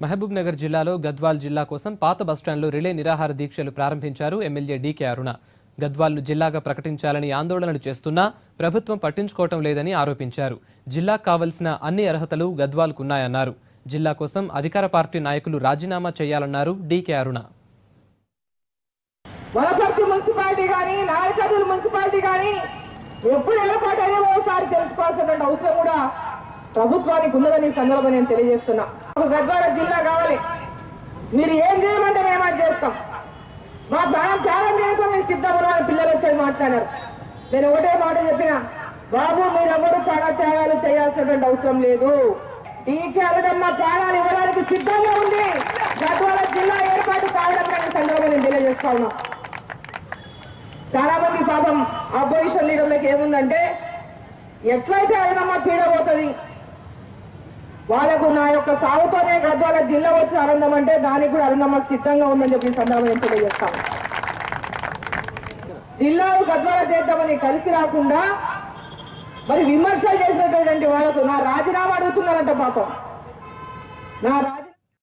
మహబూబ్ నగర్ జిల్లాలో గద్వాల్ జిల్లా కోసం పాత బస్టాండ్లో రిలే నిరాహార దీక్షలు ప్రారంభించారు ఎమ్మెల్యే డీకే అరుణ. గద్వాల్ను జిల్లాగా ప్రకటించాలని ఆందోళనలు చేస్తున్నా ప్రభుత్వం పట్టించుకోవటం లేదని ఆరోపించారు. జిల్లాకు కావలసిన అన్ని అర్హతలు గద్వాల్కున్నాయన్నారు. జిల్లా కోసం అధికార పార్టీ నాయకులు రాజీనామా చేయాలన్నారు డీకే అరుణ. వనపర్తి మున్సిపాలిటీ కానీ నాయకర్నూలు మున్సిపాలిటీ కానీ ఎప్పుడు ఏర్పాటు అయ్యే ఒకసారి తెలుసుకోవాల్సిన అవసరం కూడా ప్రభుత్వానికి ఉన్నదని సందర్భంగా నేను తెలియజేస్తున్నా. గద్వాల జిల్లా కావాలి, మీరు ఏం చేయమంటే మేము అది చేస్తాం, మా ప్రాణం త్యాగం చేయడం మేము సిద్ధమని పిల్లలు వచ్చి మాట్లాడారు. నేను ఒకటే మాట చెప్పిన, బాబు మీరెవరు ప్రాణ త్యాగాలు చేయాల్సినటువంటి అవసరం లేదు. డీకే అరుణమ్మ ప్రాణాలు ఇవ్వడానికి సిద్ధంగా ఉంది. గద్వాల జిల్లా ఏర్పాటు కావడం సందర్భంగా నేను తెలియజేస్తా ఉన్నా. చాలా మంది పాపం అపోజిషన్ లీడర్లకు ఏముందంటే, ఎట్లయితే అరుణమ్మ పీడ పోతుంది, వాళ్ళకు నా యొక్క సాగుతోనే గద్వాల జిల్లా వచ్చిన ఆనందం అంటే దానికి కూడా అరుణమ్మ సిద్ధంగా ఉందని చెప్పి సందర్భంగా తెలియజేస్తాను. జిల్లాను గద్వాల చేద్దామని కలిసి రాకుండా మరి విమర్శలు చేసినటువంటి వాళ్ళకు నా రాజీనామా అడుగుతున్నారంట. పాపం నా